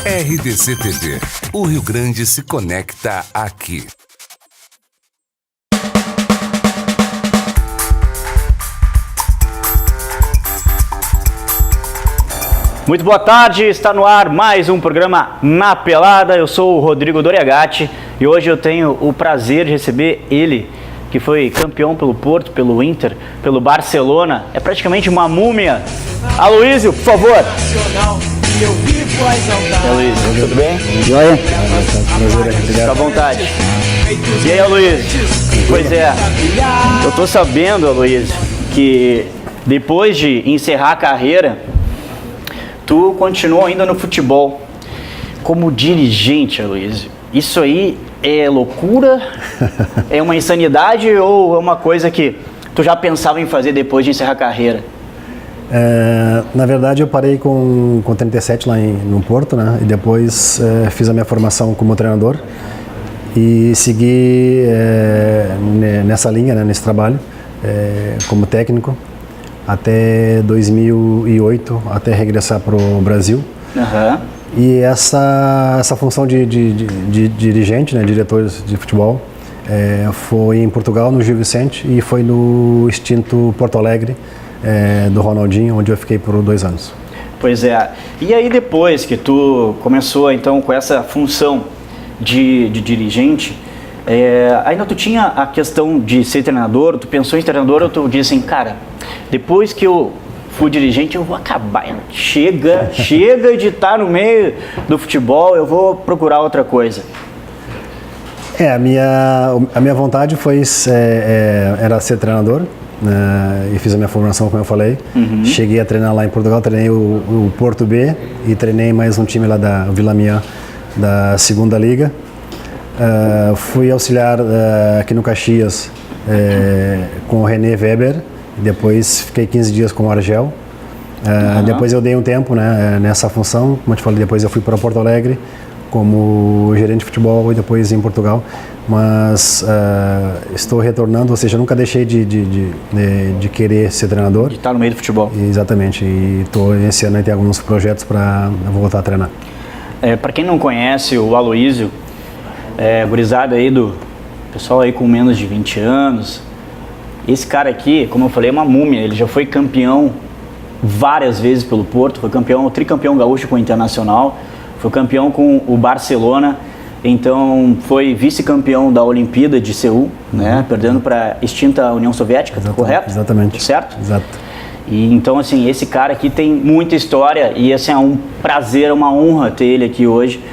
RDC TV. O Rio Grande se conecta aqui. Muito boa tarde, está no ar mais um programa Na Pelada. Eu sou o Rodrigo Doriagatti e hoje eu tenho o prazer de receber ele, que foi campeão pelo Porto, pelo Inter, pelo Barcelona. É praticamente uma múmia. Aloísio, por favor. Aloísio, tudo bem? Joia? Fica à vontade. E aí, Aloísio? Pois é, eu tô sabendo, Aloísio, que depois de encerrar a carreira, tu continuou ainda no futebol como dirigente, Aloísio. Isso aí é loucura? É uma insanidade ou é uma coisa que tu já pensava em fazer depois de encerrar a carreira? Na verdade, eu parei com 37 lá no Porto, né? E depois fiz a minha formação como treinador e segui nessa linha, né? Nesse trabalho, como técnico, até 2008, até regressar para o Brasil. Uhum. E essa função de dirigente, né, diretor de futebol, foi em Portugal, no Gil Vicente, e foi no extinto Porto Alegre, do Ronaldinho, onde eu fiquei por 2 anos. Pois é. E aí depois que tu começou então com essa função de dirigente, ainda tu tinha a questão de ser treinador, tu pensou em treinador ou tu disse assim, cara, depois que eu fui dirigente eu vou acabar, chega de estar no meio do futebol, eu vou procurar outra coisa? A minha vontade era ser treinador, né, e fiz a minha formação, como eu falei. Uhum. Cheguei a treinar lá em Portugal, treinei o Porto B e treinei mais um time lá da Vila Mian, da segunda liga. Fui auxiliar aqui no Caxias com o René Weber, depois fiquei 15 dias com o Argel. Depois eu dei um tempo, né, nessa função, como eu te falei, depois eu fui para Porto Alegre como gerente de futebol e depois em Portugal, mas estou retornando, ou seja, nunca deixei de querer ser treinador. De estar no meio do futebol. Exatamente, e esse ano tem alguns projetos para voltar a treinar. Para quem não conhece o Aloísio, gurizada aí do pessoal aí com menos de 20 anos, esse cara aqui, como eu falei, é uma múmia. Ele já foi campeão várias vezes pelo Porto, foi tricampeão gaúcho com o Internacional, foi campeão com o Barcelona, então foi vice-campeão da Olimpíada de Seul, né, perdendo para a extinta União Soviética, correto? Exatamente. Certo? Exato. E então, assim, esse cara aqui tem muita história e, assim, é um prazer, uma honra ter ele aqui hoje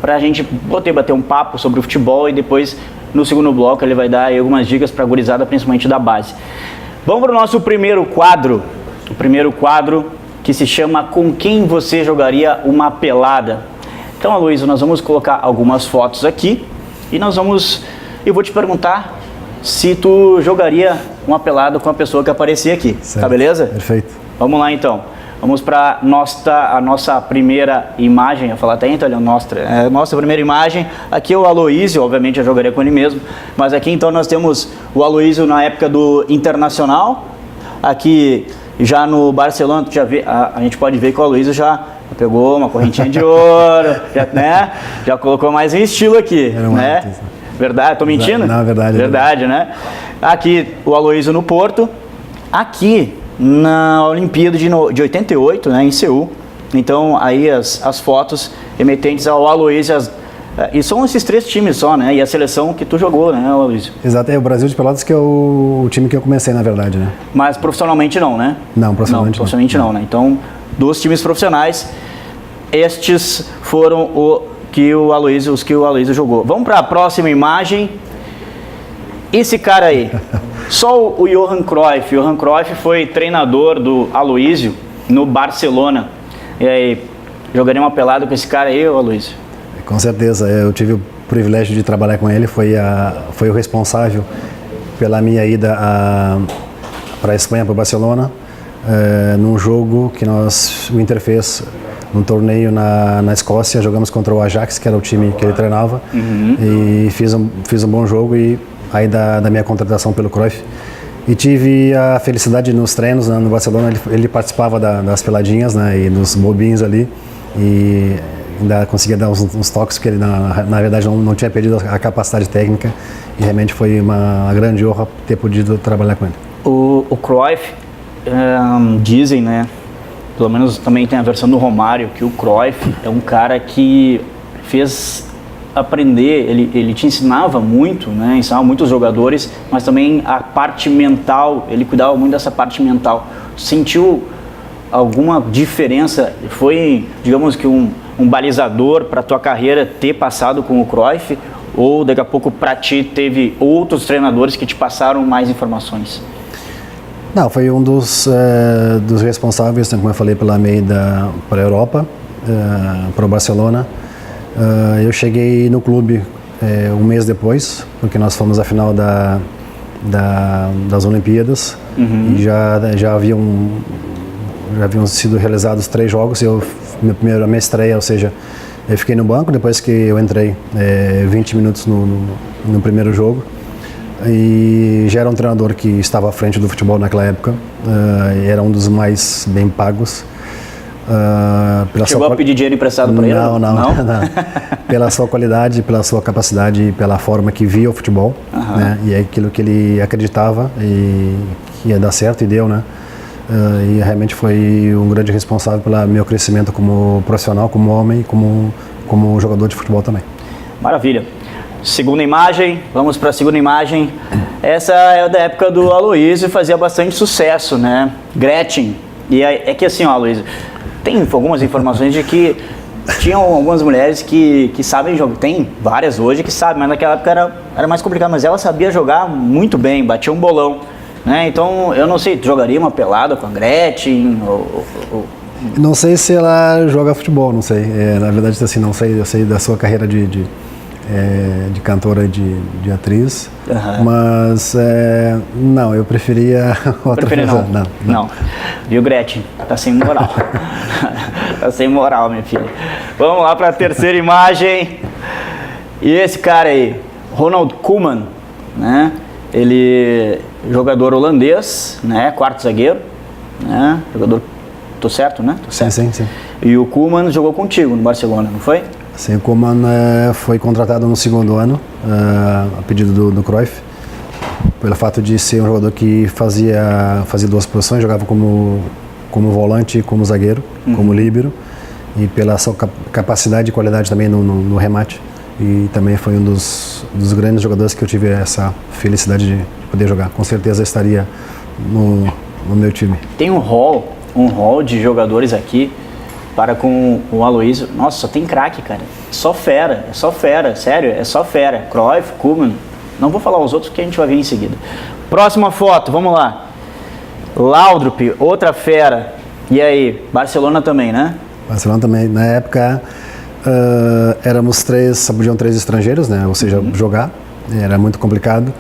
para a gente poder bater um papo sobre o futebol e depois, no segundo bloco, ele vai dar aí algumas dicas para a gurizada, principalmente da base. Vamos para o nosso primeiro quadro, que se chama Com Quem Você Jogaria Uma Pelada. Então, Aloísio, nós vamos colocar algumas fotos aqui e eu vou te perguntar se tu jogaria uma pelada com a pessoa que aparecer aqui, certo. Tá beleza? Perfeito. Vamos lá então. Vamos para a nossa primeira imagem, eu falar até então, nossa primeira imagem. Aqui é o Aloísio, obviamente eu jogaria com ele mesmo, mas aqui então nós temos o Aloísio na época do Internacional. Aqui já no Barcelona, a gente pode ver que o Aloísio já pegou uma correntinha de ouro, já colocou mais um estilo aqui, né? Verdade, tô mentindo? Não, verdade. Verdade, né? Aqui o Aloísio no Porto, aqui na Olimpíada de 88, né, em Seul. Então aí as fotos remetentes ao Aloísio, e são esses 3 times só, né? E a seleção que tu jogou, né, Aloísio? Exato, o Brasil de Pelotas que é o time que eu comecei, na verdade, né? Mas profissionalmente não, né? Não, profissionalmente não, né? Então, 2 times profissionais, estes foram os que o Aloísio jogou. Vamos para a próxima imagem. Esse cara aí, só o Johan Cruyff. O Johan Cruyff foi treinador do Aloísio no Barcelona. E aí, jogaria uma pelada com esse cara aí, Aloísio? Com certeza, eu tive o privilégio de trabalhar com ele, foi o responsável pela minha ida para a Espanha, para o Barcelona, num jogo que o Inter fez num torneio na Escócia. Jogamos contra o Ajax, que era o time que ele treinava, e fiz um bom jogo, e aí da minha contratação pelo Cruyff. E tive a felicidade nos treinos, né, no Barcelona, ele participava das peladinhas, né, e nos bobinhos ali, e ainda conseguia dar uns toques, porque ele na verdade não tinha perdido a capacidade técnica, e realmente foi uma grande honra ter podido trabalhar com ele. O Cruyff, dizem, né, pelo menos também tem a versão do Romário, que o Cruyff é um cara que fez aprender, ele te ensinava muito, né, ensinava muitos jogadores, mas também a parte mental, ele cuidava muito dessa parte mental. Sentiu alguma diferença? Foi, digamos que um balizador para a tua carreira ter passado com o Cruyff, ou daqui a pouco para ti teve outros treinadores que te passaram mais informações? Não, foi um dos responsáveis, como eu falei, pela meia para a Europa, para o Barcelona. Eu cheguei no clube um mês depois, porque nós fomos à final das Olimpíadas, e já haviam sido realizados 3 jogos. A minha estreia, ou seja, eu fiquei no banco depois que eu entrei 20 minutos no primeiro jogo. E já era um treinador que estava à frente do futebol naquela época, era um dos mais bem pagos. Chegou a pedir dinheiro emprestado para ele? Não. Pela sua qualidade, pela sua capacidade e pela forma que via o futebol, né? E é aquilo que ele acreditava e que ia dar certo, e deu, né? E realmente foi um grande responsável pelo meu crescimento como profissional, como homem e como jogador de futebol também. Maravilha. Segunda imagem, vamos para a segunda imagem. Essa é da época do Aloysio, fazia bastante sucesso, né? Gretchen. E é que assim, ó, Aloysio, tem algumas informações de que tinham algumas mulheres que sabem jogar, tem várias hoje que sabem, mas naquela época era mais complicado, mas ela sabia jogar muito bem, batia um bolão, né? Então, eu não sei, tu jogaria uma pelada com a Gretchen? Não sei se ela joga futebol, não sei. Na verdade, assim, não sei, eu sei da sua carreira de cantora e de atriz, mas não, eu preferia outra coisa. Não. Viu, Gretchen? Tá sem moral. Tá sem moral, minha filha. Vamos lá para a terceira imagem. E esse cara aí, Ronald Koeman, né? Ele jogador holandês, né? Quarto zagueiro, né? Jogador, tô certo, né? Tô certo. Sim. E o Koeman jogou contigo no Barcelona, não foi? Sim, o Koeman foi contratado no segundo ano, a pedido do Cruyff, pelo fato de ser um jogador que fazia 2 posições, jogava como volante, como zagueiro, como líbero, e pela sua capacidade e qualidade também no remate. E também foi um dos grandes jogadores que eu tive essa felicidade de poder jogar. Com certeza estaria no meu time. Tem um hall de jogadores aqui para com o Aloysio. Nossa, só tem craque, cara. Só fera, sério, é só fera. Cruyff, Koeman. Não vou falar os outros que a gente vai ver em seguida. Próxima foto, vamos lá. Laudrup, outra fera. E aí, Barcelona também, né? Barcelona também. Na época, podiam 3 estrangeiros, né? Ou seja, jogar. Era muito complicado.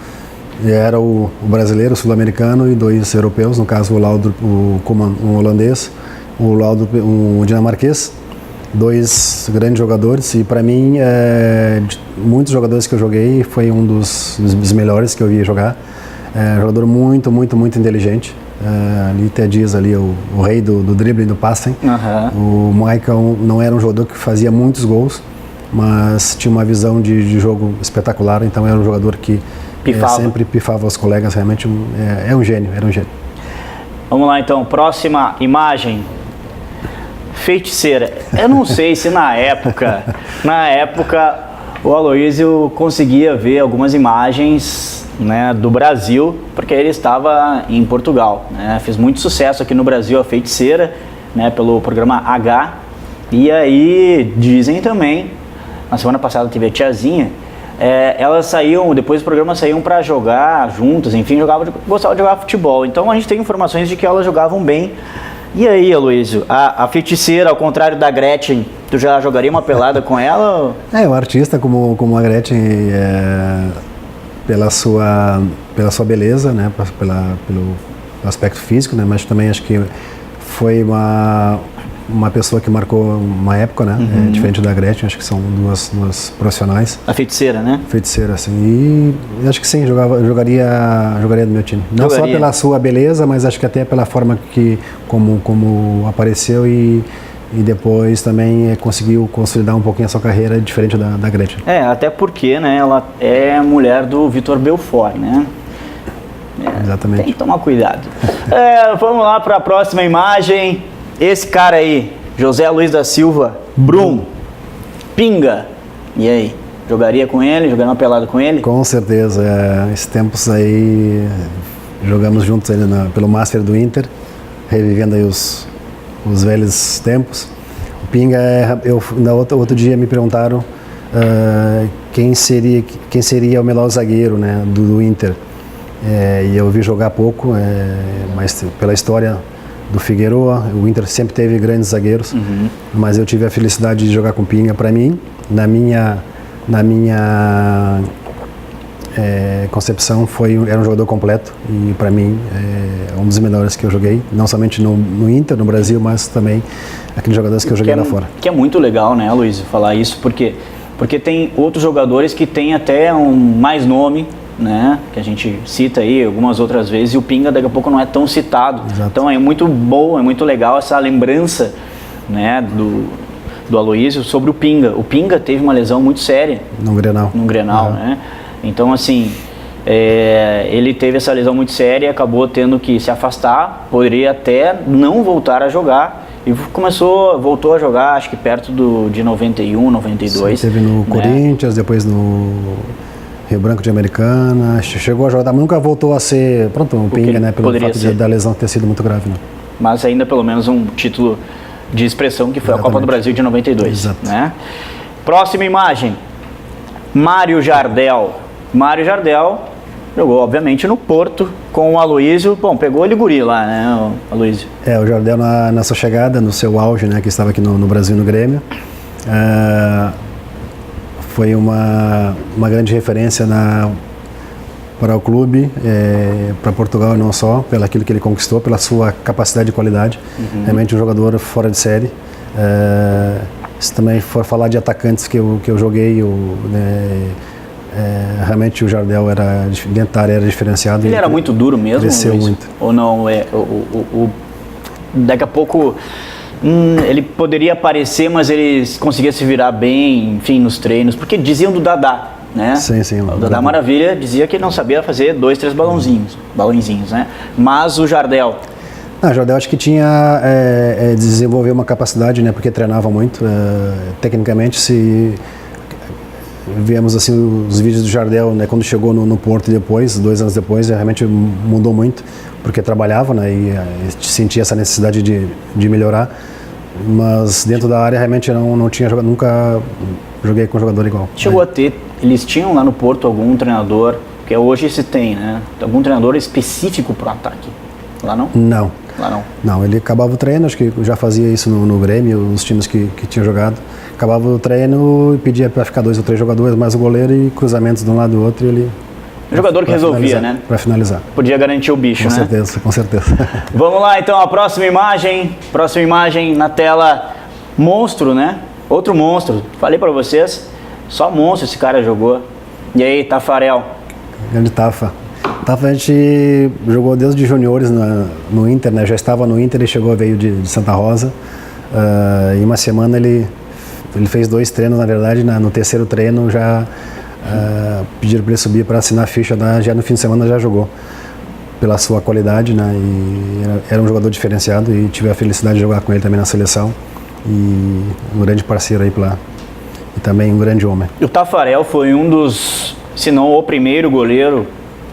E era o brasileiro, o sul-americano e 2 europeus. No caso, o Laudrup, o Koeman, um holandês. O Laudrup, um dinamarquês, 2 grandes jogadores, e para mim, de muitos jogadores que eu joguei, foi um dos melhores que eu vi jogar. Jogador muito inteligente. Ali até diz ali o rei do drible e do passe. O Michael não era um jogador que fazia muitos gols, mas tinha uma visão de jogo espetacular, então era um jogador que sempre pifava os colegas, realmente era um gênio. Vamos lá então, próxima imagem. Feiticeira. Eu não sei se na época o Aloysio conseguia ver algumas imagens, né, do Brasil, porque ele estava em Portugal, né? Fez muito sucesso aqui no Brasil a Feiticeira, né, pelo programa H. E aí dizem também, na semana passada teve a Tiazinha, elas saíam, depois do programa saíam para jogar juntas, enfim, gostavam de jogar futebol. Então a gente tem informações de que elas jogavam bem. E aí, Aloysio, a Feiticeira, ao contrário da Gretchen, tu já jogaria uma pelada com ela? Um artista como a Gretchen, pela sua beleza, né, pelo aspecto físico, né, mas também acho que foi uma pessoa que marcou uma época, né? Diferente da Gretchen, acho que são duas profissionais. A Feiticeira, né? Feiticeira, assim. E acho que sim, jogaria do meu time. Não só pela sua beleza, mas acho que até pela forma como apareceu e e depois também conseguiu consolidar um pouquinho a sua carreira diferente da Gretchen. Até porque, né, ela é mulher do Vitor Belfort, né? Exatamente. Tem que tomar cuidado. Vamos lá para a próxima imagem. Esse cara aí, José Luiz da Silva Brum, Pinga. E aí? Jogaria com ele? Jogaria uma pelada com ele? Com certeza. Esses tempos aí, jogamos juntos aí pelo Master do Inter, revivendo aí os velhos tempos. O Pinga, outro dia me perguntaram quem seria o melhor zagueiro, né, do Inter. E eu vi jogar pouco, mas pela história do Figueroa, o Inter sempre teve grandes zagueiros, mas eu tive a felicidade de jogar com o Pinga. Para mim, na minha concepção, era um jogador completo e para mim é um dos melhores que eu joguei, não somente no Inter, no Brasil, mas também aqueles jogadores que eu joguei lá fora. Que é muito legal, né, Luiz, falar isso, porque tem outros jogadores que têm até mais nome, né, que a gente cita aí algumas outras vezes, e o Pinga daqui a pouco não é tão citado. Exato. Então é muito bom, é muito legal essa lembrança, né, do Aloísio sobre o Pinga. O Pinga teve uma lesão muito séria no Grenal, né? Então, assim, ele teve essa lesão muito séria, acabou tendo que se afastar, poderia até não voltar a jogar, e voltou a jogar, acho que perto de 91, 92. Sim, teve no Corinthians, depois no Rio Branco de Americana, chegou a jogar, mas nunca voltou a ser, um Pinga, né? Pelo fato da lesão ter sido muito grave, né? Mas ainda pelo menos um título de expressão, que foi Exatamente. A Copa do Brasil de 92. Exato. Né? Próxima imagem, Mário Jardel. Mário Jardel jogou, obviamente, no Porto com o Aloísio. Bom, pegou ele guri lá, né, o Aloísio? O Jardel na sua chegada, no seu auge, né, que estava aqui no Brasil, no Grêmio, foi uma grande referência para o clube, para Portugal e não só, pelo aquilo que ele conquistou, pela sua capacidade e qualidade. Realmente um jogador fora de série. Se também for falar de atacantes que eu joguei, realmente o Jardel dentro da área era diferenciado. Ele era muito duro mesmo? Cresceu Luiz? muito. Ou não? Daqui a pouco ele poderia aparecer, mas ele conseguia se virar bem, enfim, nos treinos, porque diziam do Dadá, né? Sim. O Dadá Maravilha dizia que ele não sabia fazer 2, 3 balãozinhos, né? Mas o Jardel... O Jardel acho que desenvolveu uma capacidade, né? Porque treinava muito. Tecnicamente, se vemos assim os vídeos do Jardel, né? Quando chegou no Porto depois, 2 anos depois, realmente mudou muito, porque trabalhava, né? E sentia essa necessidade de melhorar. Mas dentro da área realmente não tinha jogado, nunca joguei com um jogador igual. Chegou a ter, eles tinham lá no Porto algum treinador, que hoje se tem, né? Algum treinador específico para o ataque? Lá não? Não. Lá não? Não, ele acabava o treino, acho que já fazia isso no Grêmio, os times que tinham jogado. Acabava o treino e pedia para ficar 2 ou 3 jogadores, mais o goleiro e cruzamentos de um lado e do outro. E ele o jogador que resolvia, né? Para finalizar. Podia garantir o bicho, né? Com certeza. Vamos lá, então, a próxima imagem. Próxima imagem na tela. Monstro, né? Outro monstro. Falei para vocês, só monstro esse cara jogou. E aí, Tafarel? Grande Tafa. Tafa a gente jogou desde juniores no Inter, né? Já estava no Inter e veio de Santa Rosa. Em uma semana ele fez 2 treinos, na verdade. No terceiro treino já pediram para ele subir para assinar a ficha, já no fim de semana já jogou. Pela sua qualidade, né? E era um jogador diferenciado e tive a felicidade de jogar com ele também na seleção. E um grande parceiro aí e também um grande homem. O Tafarel foi um dos, se não o primeiro goleiro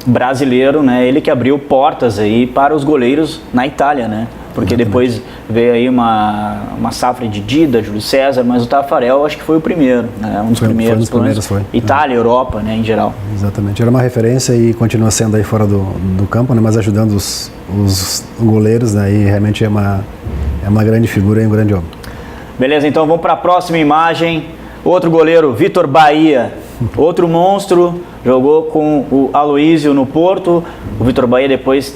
brasileiro, né? Ele que abriu portas aí para os goleiros na Itália, né? Porque depois veio aí uma safra de Dida, Júlio César, mas o Tafarel acho que foi o primeiro, né? Um dos primeiros, foi. Itália, Europa, né, em geral. Exatamente, era uma referência e continua sendo aí fora do campo, né? Mas ajudando os goleiros, né? E realmente é uma grande figura e um grande homem. Beleza, então vamos para a próxima imagem. Outro goleiro, Vitor Bahia, outro monstro, jogou com o Aloísio no Porto. O Vitor Bahia depois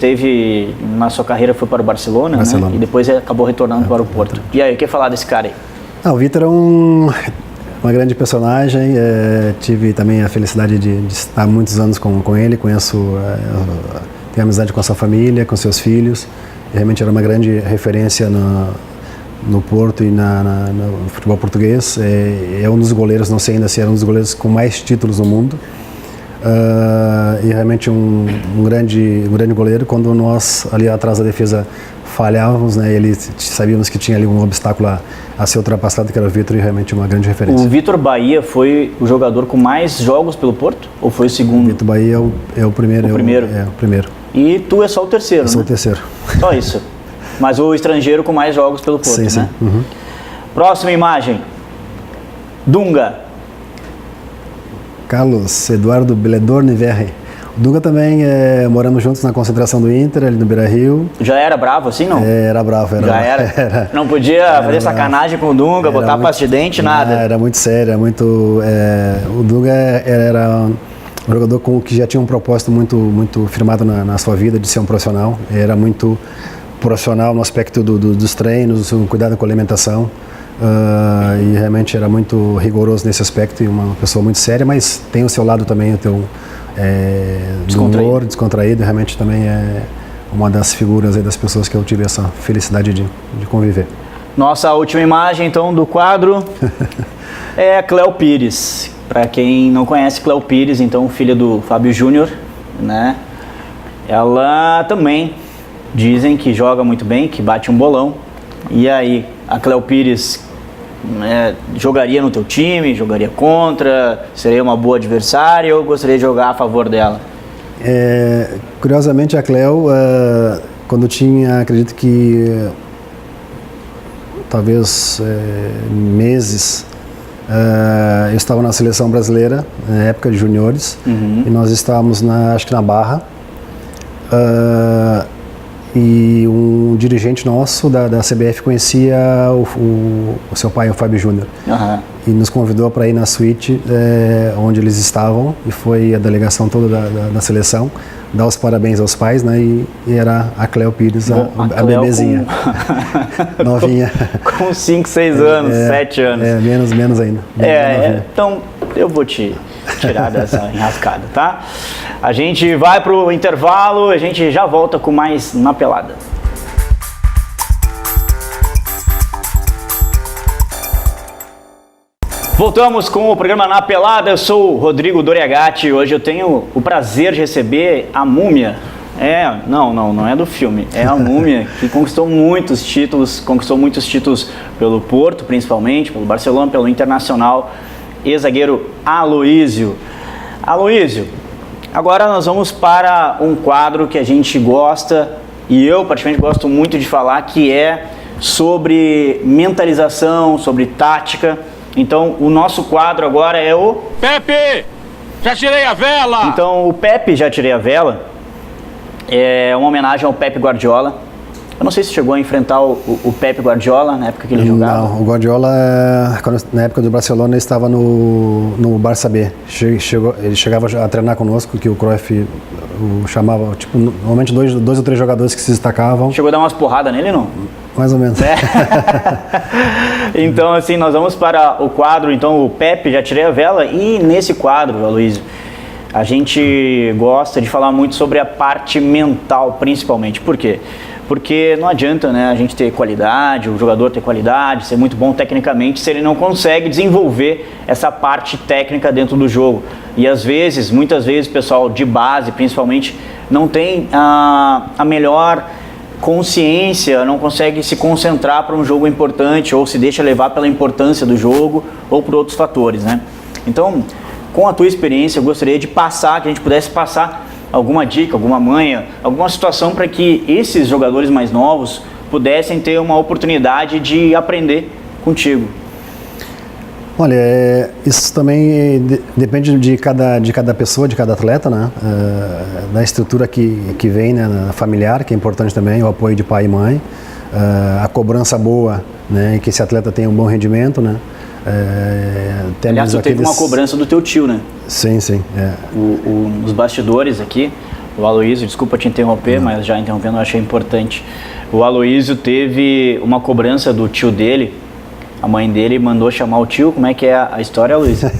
na sua carreira foi para o Barcelona. Né? E depois acabou retornando para o Porto. E aí, o que falar desse cara aí? O Vitor é uma grande personagem, tive também a felicidade de estar muitos anos com ele, tenho amizade com a sua família, com seus filhos. Realmente era uma grande referência no Porto e no futebol português. É um dos goleiros, não sei ainda se era um dos goleiros com mais títulos no mundo. E realmente um grande goleiro. Quando nós ali atrás da defesa falhávamos, né, sabíamos que tinha ali um obstáculo a ser ultrapassado, que era o Vitor, e realmente uma grande referência. O Vitor Bahia foi o jogador com mais jogos pelo Porto? Ou foi o segundo? O Vitor Bahia é o primeiro. O primeiro? É o primeiro. E tu é só o terceiro, Eu sou o terceiro. Só isso. Mas o estrangeiro com mais jogos pelo Porto, sim, né? Sim. Uhum. Próxima imagem. Dunga. Carlos Eduardo Beledorni Verri. O Dunga também, moramos juntos na concentração do Inter, ali no Beira-Rio. Já era bravo assim, não? Era bravo. Já era? Não podia fazer sacanagem com o Dunga, botar pasta de dente, nada? Era muito sério, o Dunga era um jogador que já tinha um propósito muito firmado na sua vida de ser um profissional. Era muito profissional no aspecto dos treinos, do cuidado com a alimentação. E realmente era muito rigoroso nesse aspecto e uma pessoa muito séria, mas tem o seu lado também, do humor, descontraído, realmente também é uma das figuras aí das pessoas que eu tive essa felicidade de conviver. Nossa última imagem então do quadro é a Cléo Pires. Para quem não conhece Cléo Pires, então filha do Fábio Júnior, né? Ela também dizem que joga muito bem, que bate um bolão. E aí, a Cléo Pires jogaria no teu time, jogaria contra, seria uma boa adversária ou gostaria de jogar a favor dela? Curiosamente, a Cléo, quando tinha, acredito que talvez meses, eu estava na seleção brasileira, na época de juniores, e nós estávamos acho que na Barra, e um dirigente nosso da CBF conhecia o seu pai, o Fábio Júnior, e nos convidou para ir na suíte onde eles estavam, e foi a delegação toda da seleção dar os parabéns aos pais, né? E era a Cléo Pires, a bebezinha, novinha. Com 5, 6 anos, 7 anos. Menos ainda. Então eu vou te tirar dessa enrascada, tá? A gente vai pro intervalo, a gente já volta com mais Na Pelada. Voltamos com o programa Na Pelada. Eu sou o Rodrigo Doriagatti. Hoje eu tenho o prazer de receber a Múmia. Não é do filme. É a Múmia que conquistou muitos títulos pelo Porto, principalmente, pelo Barcelona, pelo Internacional. Ex-zagueiro Aloísio. Aloísio, agora nós vamos para um quadro que a gente gosta, e eu particularmente gosto muito de falar, que é sobre mentalização, sobre tática. Então, o nosso quadro agora é o... Pepe! Já tirei a vela! Então, o Pepe, já tirei a vela, é uma homenagem ao Pepe Guardiola. Eu não sei se chegou a enfrentar o Pepe Guardiola na época que ele jogava. Não, o Guardiola, na época do Barcelona, ele estava no Barça B. Ele chegava a treinar conosco, que o Cruyff o chamava, tipo, normalmente dois ou três jogadores que se destacavam. Chegou a dar umas porradas nele, não? Mais ou menos. Então, assim, nós vamos para o quadro, então, o Pepe, já tirei a vela, e nesse quadro, Aloísio, a gente gosta de falar muito sobre a parte mental, principalmente. Por quê? Porque não adianta, né, a gente ter qualidade, o jogador ter qualidade, ser muito bom tecnicamente, se ele não consegue desenvolver essa parte técnica dentro do jogo. E às vezes, muitas vezes, o pessoal de base, principalmente, não tem a melhor consciência, não consegue se concentrar para um jogo importante, ou se deixa levar pela importância do jogo, ou por outros fatores, né? Então, com a tua experiência, eu gostaria de passar, que a gente pudesse passar alguma dica, alguma manha, alguma situação para que esses jogadores mais novos pudessem ter uma oportunidade de aprender contigo. Olha, isso também depende de cada pessoa, de cada atleta, né? Da estrutura que vem, né? Familiar, que é importante também, o apoio de pai e mãe, a cobrança boa, né? E que esse atleta tenha um bom rendimento, né? Aliás, tu teve uma cobrança do teu tio, né? Sim. Nos bastidores aqui, o Aloísio, desculpa te interromper, mas já interrompendo eu achei importante. O Aloísio teve uma cobrança do tio dele, a mãe dele mandou chamar o tio. Como é que é a história, Aloísio?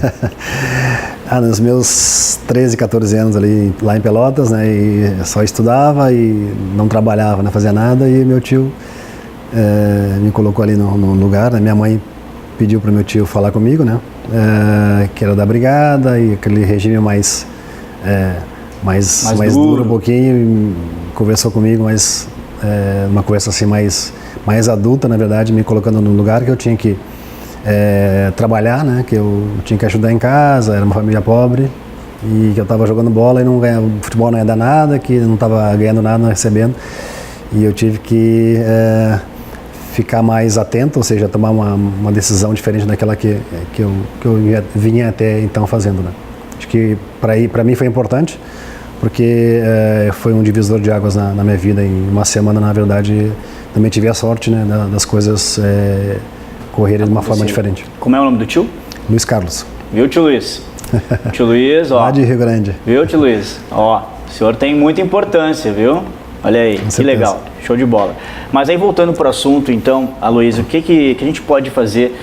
Nos meus 13, 14 anos ali, lá em Pelotas, né? E só estudava e não trabalhava, não fazia nada, e meu tio me colocou ali no lugar, né? Minha mãe pediu para o meu tio falar comigo, né? Que era da brigada e aquele regime mais duro um pouquinho, conversou comigo, mas uma conversa assim mais adulta, na verdade, me colocando no lugar que eu tinha que trabalhar, né? Que eu tinha que ajudar em casa, era uma família pobre e que eu estava jogando bola e não ganhava, futebol não ia dar nada, que não estava ganhando nada, não recebendo, e eu tive que ficar mais atento, ou seja, tomar uma decisão diferente daquela que eu vinha até então fazendo, né? Acho que para mim foi importante, porque foi um divisor de águas na minha vida. Em uma semana, na verdade, também tive a sorte, né, das coisas correrem de uma forma diferente. Como é o nome do tio? Luiz Carlos. Viu, tio Luiz? Tio Luiz, ó. Lá de Rio Grande. Viu, tio Luiz? Ó, o senhor tem muita importância, viu? Olha aí, que legal, show de bola. Mas aí voltando para o assunto, então, Aloysio, o que a gente pode fazer,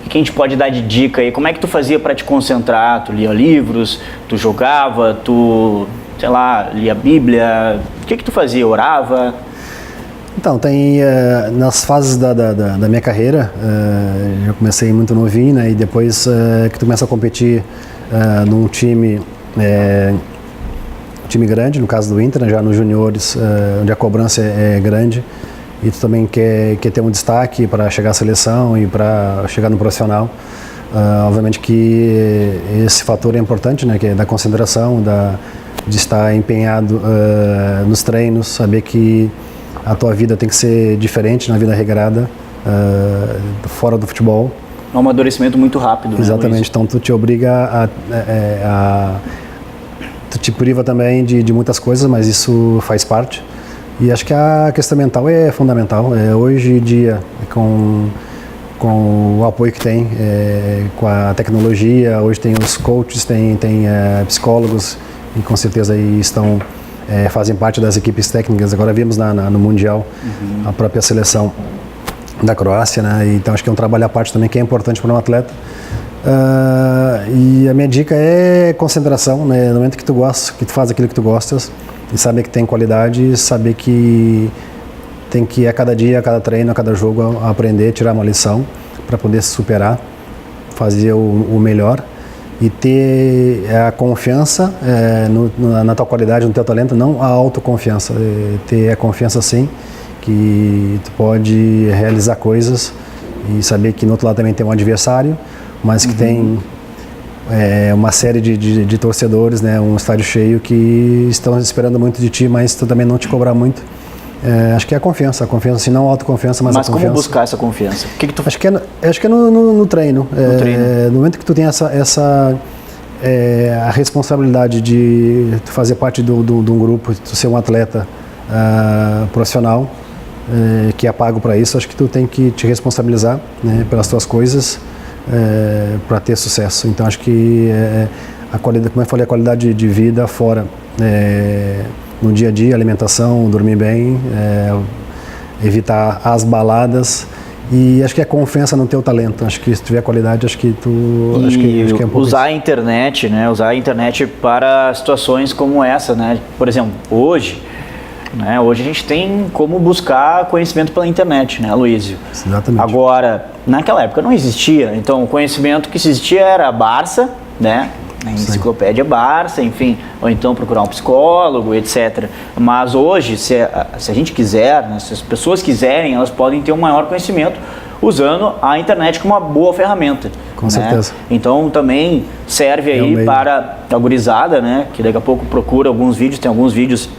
o que a gente pode dar de dica aí? Como é que tu fazia para te concentrar? Tu lia livros, tu jogava, tu, sei lá, lia a Bíblia? O que tu fazia? Orava? Então, tem nas fases da minha carreira, eu comecei muito novinho, né, e depois que tu começa a competir num time grande, no caso do Inter, né, já nos juniores, onde a cobrança é grande, e tu também quer ter um destaque para chegar à seleção e para chegar no profissional. Obviamente que esse fator é importante, né, que é da concentração, de estar empenhado nos treinos, saber que a tua vida tem que ser diferente na vida regrada, fora do futebol. Um amadurecimento muito rápido. Exatamente, né, então tu te obriga tu te priva também de muitas coisas, mas isso faz parte. E acho que a questão mental é fundamental. Hoje em dia, com o apoio que tem, com a tecnologia, hoje tem os coaches, tem psicólogos, e com certeza aí fazem parte das equipes técnicas. Agora vimos no Mundial, a própria seleção da Croácia, né? Então acho que é um trabalho à parte também que é importante para um atleta. E a minha dica é concentração, né? No momento que tu gosta, que tu faz aquilo que tu gostas, e saber que tem qualidade, saber que tem que a cada dia, a cada treino, a cada jogo aprender, tirar uma lição para poder se superar, fazer o melhor e ter a confiança na tua qualidade, no teu talento, não a autoconfiança, ter a confiança sim que tu pode realizar coisas e saber que no outro lado também tem um adversário, mas que tem uma série de torcedores, né, um estádio cheio que estão esperando muito de ti, mas tu também não te cobrar muito. Acho que é a confiança assim, não a autoconfiança, mas a confiança. Mas como buscar essa confiança? O que tu... Acho que é no treino. No momento que tu tem a responsabilidade de tu fazer parte de um grupo, tu ser um atleta profissional, que é pago para isso, acho que tu tem que te responsabilizar, né, pelas tuas coisas, para ter sucesso. Então acho que a qualidade, como eu falei, a qualidade de vida fora, no dia a dia, alimentação, dormir bem, evitar as baladas, e acho que é confiança no teu talento. Acho que se tiver qualidade, acho que acho que é um pouco usar a internet, né? Usar a internet para situações como essa, né? Por exemplo, hoje a gente tem como buscar conhecimento pela internet, né, Aloysio? Exatamente. Agora, naquela época não existia, então o conhecimento que existia era a Barça, né? A enciclopédia Barça, enfim, ou então procurar um psicólogo, etc. Mas hoje, se a gente quiser, né, se as pessoas quiserem, elas podem ter um maior conhecimento usando a internet como uma boa ferramenta. Com certeza. Então também serve aí para a gurizada, né, que daqui a pouco procura alguns vídeos, tem alguns vídeos,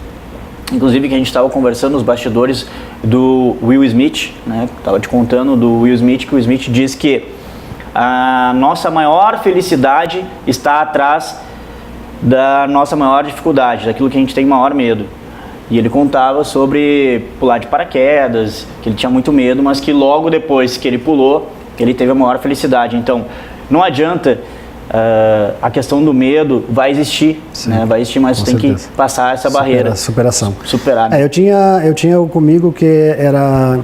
inclusive que a gente estava conversando nos bastidores do Will Smith, né, estava te contando do Will Smith, que o Smith diz que a nossa maior felicidade está atrás da nossa maior dificuldade, daquilo que a gente tem maior medo. E ele contava sobre pular de paraquedas, que ele tinha muito medo, mas que logo depois que ele pulou, ele teve a maior felicidade. Então, não adianta, a questão do medo vai existir, né? Vai existir, mas tem que passar essa barreira. Superação. Superar. Né? Eu tinha comigo que era...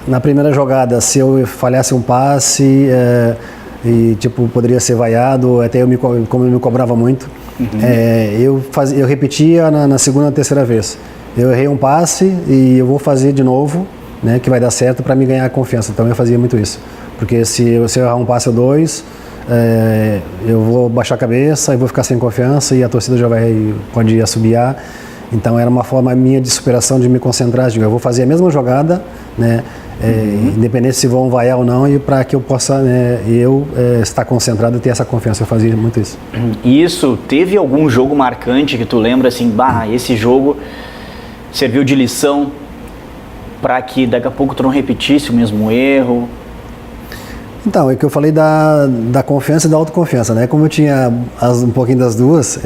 na primeira jogada, se eu falhasse um passe e poderia ser vaiado, até como eu me cobrava muito, eu repetia na segunda, terceira vez. Eu errei um passe e eu vou fazer de novo, né, que vai dar certo para me ganhar a confiança. Então eu fazia muito isso, porque se eu errar um passe ou dois, eu vou baixar a cabeça e vou ficar sem confiança e a torcida já pode assobiar. Então era uma forma minha de superação, de me concentrar, eu vou fazer a mesma jogada, né, independente se vão vaiar ou não, e para que eu possa, né, estar concentrado e ter essa confiança. Eu fazia muito isso. Isso, teve algum jogo marcante que tu lembra assim, esse jogo serviu de lição para que daqui a pouco tu não repetisse o mesmo erro? Então, é que eu falei da confiança e da autoconfiança, né? Como eu tinha um pouquinho das duas,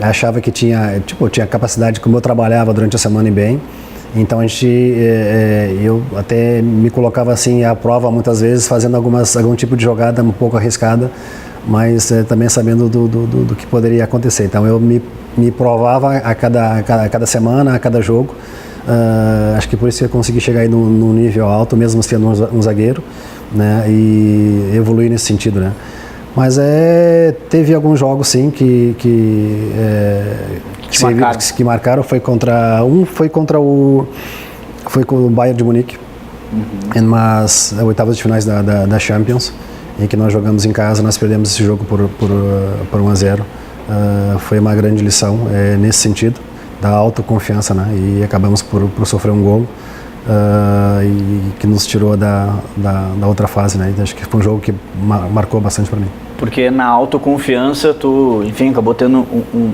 achava que tinha capacidade, como eu trabalhava durante a semana e bem, então eu até me colocava assim à prova muitas vezes, fazendo algum tipo de jogada um pouco arriscada, mas também sabendo do que poderia acontecer. Então eu me provava a cada semana, a cada jogo. Acho que por isso eu consegui chegar aí num nível alto, mesmo sendo um zagueiro, né, e evoluir nesse sentido, né. Mas teve alguns jogos sim que marcaram. Foi com o Bayern de Munique, nas oitavas de finais da Champions, em que nós jogamos em casa. Nós perdemos esse jogo por 1-0. Foi uma grande lição nesse sentido, da autoconfiança, né? E acabamos por sofrer um gol e que nos tirou da outra fase, né? Acho que foi um jogo que marcou bastante para mim. Porque na autoconfiança tu, enfim, acabou tendo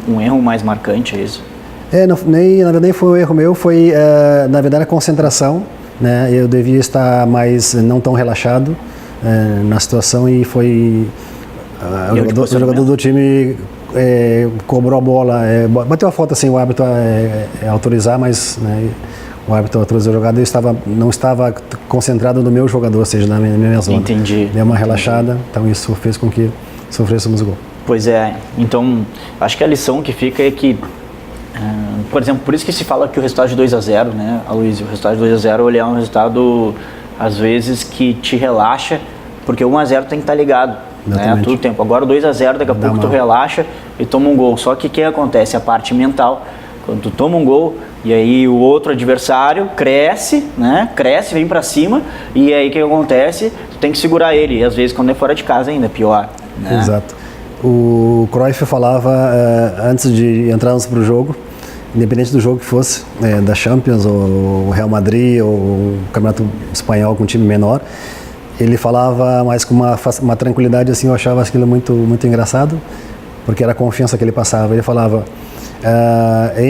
um erro mais marcante, é isso? Na verdade nem foi um erro meu, foi na verdade a concentração, né? Eu devia estar não tão relaxado na situação, e foi o jogador do time cobrou a bola, bateu a falta sem o árbitro autorizar, mas, né, o árbitro autorizou a jogada e eu não estava concentrado no meu jogador, ou seja, na minha zona. Entendi. Deu uma relaxada, então isso fez com que sofrêssemos o gol. Pois é, então acho que a lição que fica é que, por exemplo, por isso que se fala que o resultado de 2-0, né, Aloysio, o resultado de 2-0 ele é um resultado, às vezes, que te relaxa, porque 1-0 tem que estar ligado, né, a todo tempo. Agora 2-0, daqui a pouco tu relaxa e toma um gol. Só que o que acontece? A parte mental, quando tu toma um gol, e aí o outro adversário cresce, né? Cresce, vem pra cima, e aí o que acontece? Tu tem que segurar ele, e às vezes quando é fora de casa ainda, é pior, né? Exato. O Cruyff falava, antes de entrarmos pro jogo, independente do jogo que fosse, da Champions, ou o Real Madrid, ou o Campeonato Espanhol com um time menor, ele falava mais com uma tranquilidade, assim, eu achava aquilo muito, muito engraçado, porque era a confiança que ele passava. Ele falava: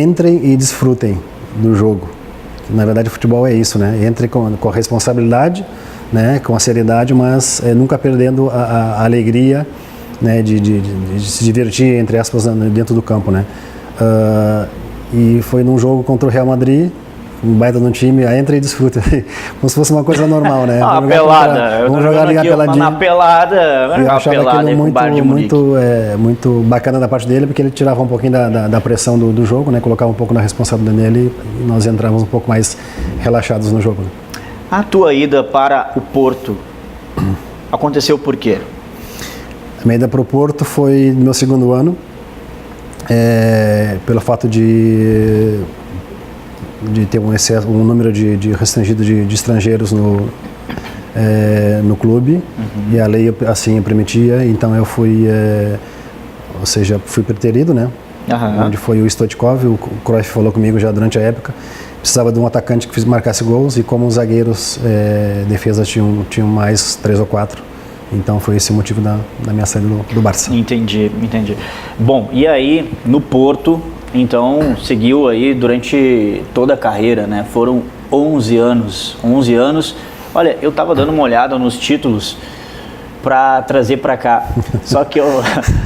entrem e desfrutem do jogo. Na verdade, o futebol é isso, né? Entrem com a responsabilidade, né? Com a seriedade, mas nunca perdendo a alegria, né? De se divertir, entre aspas, dentro do campo, né? E foi num jogo contra o Real Madrid, um baita no time, entra e desfruta, como se fosse uma coisa normal, né? Uma pelada. Vamos jogar ligar peladinho. Na pelada, eu achava aquilo muito bacana da parte dele, porque ele tirava um pouquinho da pressão do jogo, né? Colocava um pouco na responsabilidade dele, e nós entrávamos um pouco mais relaxados no jogo. A tua ida para o Porto aconteceu por quê? A minha ida para o Porto foi no meu segundo ano, pelo fato de ter um número de restringido de estrangeiros no clube, e a lei assim permitia. Então eu fui, fui preterido, né? Onde foi o Stoichkov. O Cruyff falou comigo já durante a época, precisava de um atacante que marcasse gols, e como os zagueiros defesas tinham mais 3 ou 4, então foi esse o motivo da minha saída do Barça. Entendi. Bom, e aí no Porto, então, seguiu aí durante toda a carreira, né? Foram 11 anos. Olha, eu tava dando uma olhada nos títulos para trazer para cá. Só que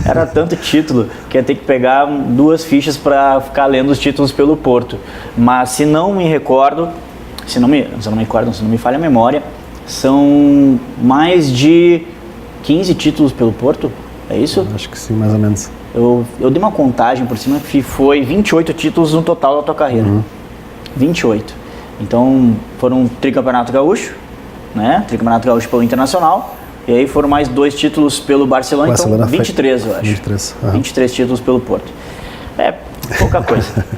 era tanto título que ia ter que pegar 2 fichas para ficar lendo os títulos pelo Porto. Mas se não me falha a memória, são mais de 15 títulos pelo Porto. É isso? Acho que sim, mais ou menos. Eu dei uma contagem por cima que foi 28 títulos no total da tua carreira. 28. Então, foram tricampeonato gaúcho, né? Tricampeonato gaúcho pelo Internacional. E aí foram mais 2 títulos pelo Barcelona, então 23, eu acho. 23 títulos pelo Porto.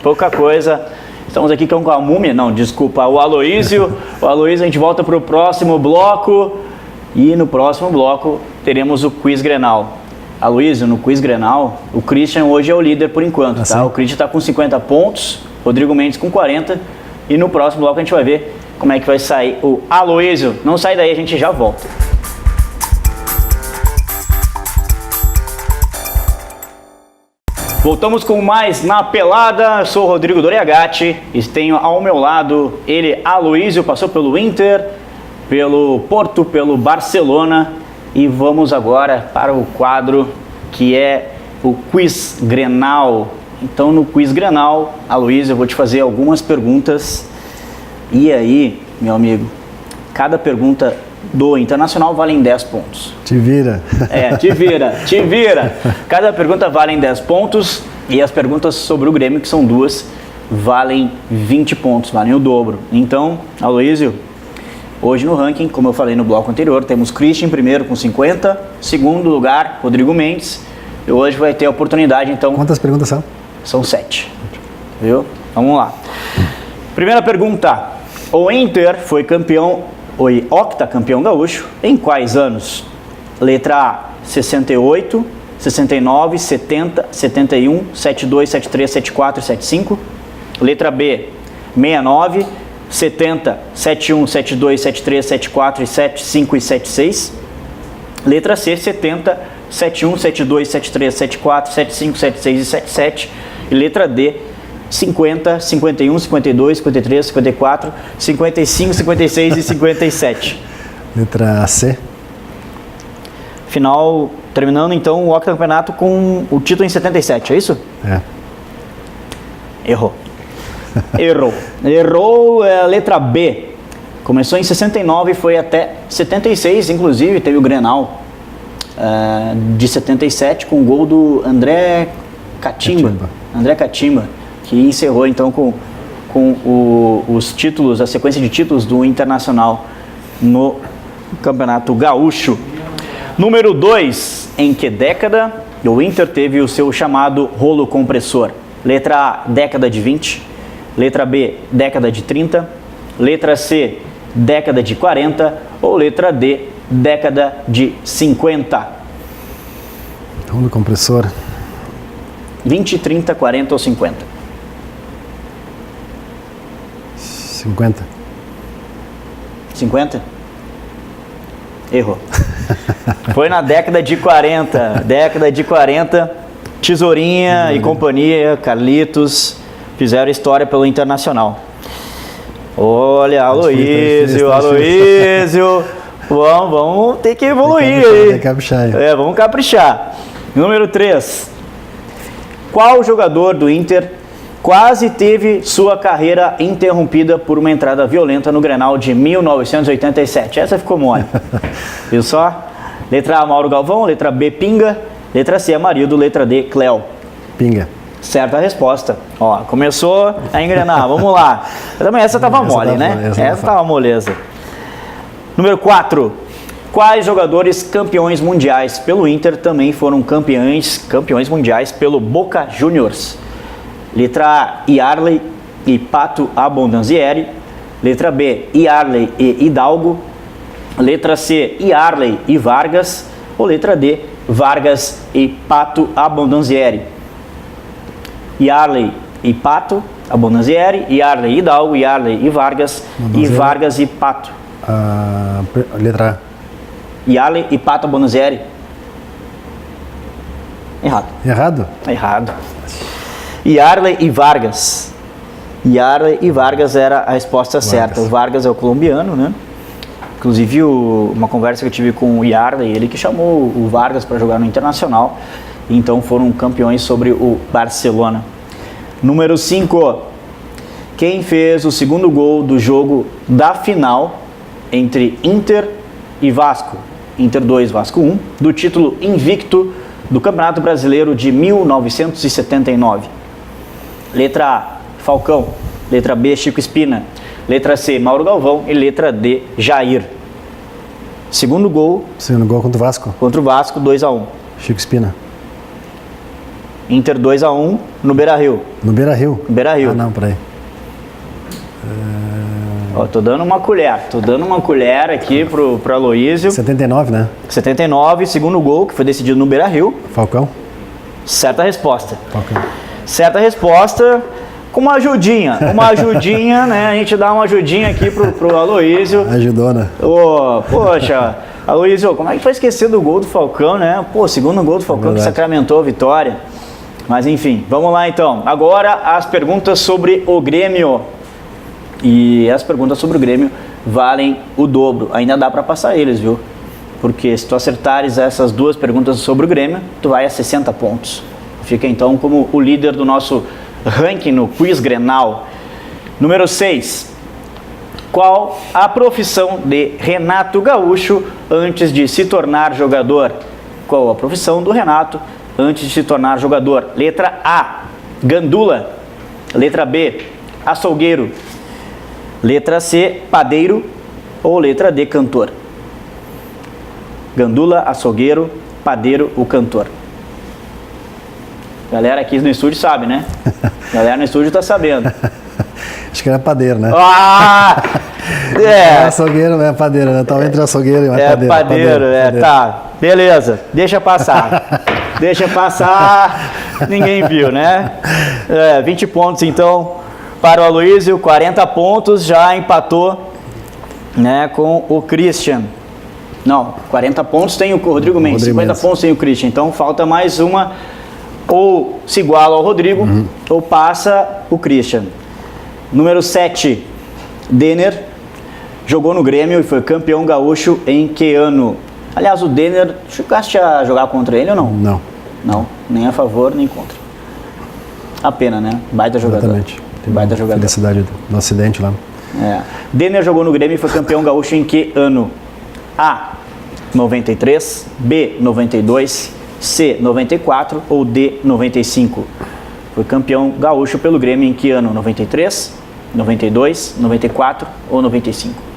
Pouca coisa. Estamos aqui com a múmia, não, desculpa, o Aloísio. O Aloísio, a gente volta para o próximo bloco. E no próximo bloco teremos o Quiz Grenal. Aloísio, no Quiz Grenal, o Christian hoje é o líder por enquanto, tá? O Christian está com 50 pontos, Rodrigo Mendes com 40. E no próximo bloco a gente vai ver como é que vai sair o Aloísio. Não sai daí, a gente já volta. Voltamos com mais Na Pelada. Sou o Rodrigo Doriagatti e tenho ao meu lado ele, Aloísio, passou pelo Inter, pelo Porto, pelo Barcelona. E vamos agora para o quadro que é o Quiz Grenal. Então no Quiz Grenal, Aloísio, eu vou te fazer algumas perguntas. E aí, meu amigo, cada pergunta do Internacional vale 10 pontos. Te vira. Te vira. Cada pergunta vale 10 pontos e as perguntas sobre o Grêmio, que são 2, valem 20 pontos, valem o dobro. Então, Aloísio, hoje no ranking, como eu falei no bloco anterior, temos Christian em primeiro com 50, segundo lugar, Rodrigo Mendes. E hoje vai ter a oportunidade, então... Quantas perguntas são? São 7. Viu? Vamos lá. Primeira pergunta. O Inter foi octacampeão gaúcho em quais anos? Letra A, 68, 69, 70, 71, 72, 73, 74 e 75. Letra B, 69, 70, 71, 72, 73, 74 e 75 e 76. Letra C, 70, 71, 72, 73, 74, 75, 76 e 77. E letra D, 50, 51, 52, 53, 54, 55, 56 e 57. Letra C. Final, terminando então o octacampeonato com o título em 77, é isso? É. Errou. Errou a letra B. Começou em 69 e foi até 76, inclusive teve o Grenal de 77 com o gol do André Catimba, que encerrou então com os títulos, a sequência de títulos do Internacional no Campeonato Gaúcho. Número 2, em que década o Inter teve o seu chamado rolo compressor? Letra A, década de 20, letra B, década de 30, letra C, década de 40 ou letra D, década de 50? Rolo compressor. 20, 30, 40 ou 50? 50. 50? Errou. Foi na década de 40. Década de 40, Tesourinha e companhia, Carlitos, fizeram história pelo Internacional. Olha, Aloísio. Vamos ter que evoluir aí. Tem que caprichar aí. Vamos caprichar. Número 3. Qual jogador do Inter quase teve sua carreira interrompida por uma entrada violenta no Grenal de 1987? Essa ficou mole. Viu só? Letra A, Mauro Galvão. Letra B, Pinga. Letra C, Amarildo. Letra D, Cléo. Pinga. Certa resposta. Ó, começou a engrenar. Vamos lá. Também essa tava mole, né? Essa tava moleza. Número 4. Quais jogadores campeões mundiais pelo Inter também foram campeões mundiais pelo Boca Juniors? Letra A, Yarley e Pato Abondanzieri. Letra B, Yarley e Hidalgo. Letra C, Yarley e Vargas. Ou letra D, Vargas e Pato Abondanzieri? Yarley e Pato Abondanzieri, Yarley e Hidalgo, Yarley e Vargas, e Vargas e Pato. Letra A. Yarley e Pato Abondanzieri. Errado? Errado. Yarley e Vargas. Yarley e Vargas era a resposta certa. O Vargas é o colombiano, né? Inclusive, uma conversa que eu tive com o Yarley, ele que chamou o Vargas para jogar no Internacional. Então foram campeões sobre o Barcelona. Número 5. Quem fez o segundo gol do jogo da final entre Inter e Vasco? Inter 2, Vasco 1, do título invicto do Campeonato Brasileiro de 1979. Letra A, Falcão. Letra B, Chico Espina. Letra C, Mauro Galvão. E letra D, Jair. Segundo gol contra o Vasco. Contra o Vasco, 2-1. Chico Espina. Inter 2-1 no Beira-Rio. No Beira-Rio? Beira-Rio. Ah, não, peraí. Ó, tô dando uma colher aqui pro Aloísio. 79, né? 79, segundo gol, que foi decidido no Beira-Rio. Falcão? Certa resposta. Falcão. Certa resposta, com uma ajudinha, né? A gente dá uma ajudinha aqui pro Aloísio. Ajudou, né? Ô, poxa, Aloísio, como é que foi esquecer do gol do Falcão, né? Pô, segundo gol do Falcão que sacramentou a vitória. Mas enfim, vamos lá então. Agora as perguntas sobre o Grêmio. E as perguntas sobre o Grêmio valem o dobro. Ainda dá para passar eles, viu? Porque se tu acertares essas duas perguntas sobre o Grêmio, tu vai a 60 pontos. Fica então como o líder do nosso ranking no Quiz Grenal. Número 6. Qual a profissão de Renato Gaúcho antes de se tornar jogador? Qual a profissão do Renato antes de se tornar jogador? Letra A, gandula. Letra B, açougueiro. Letra C, padeiro. Ou letra D, cantor. Gandula, açougueiro, padeiro ou cantor. Galera aqui no estúdio sabe, né? Galera no estúdio tá sabendo. Acho que era padeiro, né? Ah! É açougueiro, não é padeiro, né? Tava entre açougueiro e padeiro. Padeiro. Tá. Beleza, deixa passar. Deixa passar. Ninguém viu, né? 20 pontos então para o Aloísio, 40 pontos, já empatou, né, com o Christian. Não, 40 pontos tem o Rodrigo Mendes, 50 pontos tem o Christian. Então falta mais uma, ou se iguala ao Rodrigo, ou passa o Christian. Número 7, Denner. Jogou no Grêmio e foi campeão gaúcho em que ano? Aliás, o Denner, chegaste a jogar contra ele ou não? Não. Não, nem a favor, nem contra. A pena, né? Baita jogador. Exatamente. Baita jogador. Felicidade do acidente lá. Denner jogou no Grêmio e foi campeão gaúcho em que ano? A, 93, B, 92, C, 94 ou D, 95? Foi campeão gaúcho pelo Grêmio em que ano? 93, 92, 94 ou 95?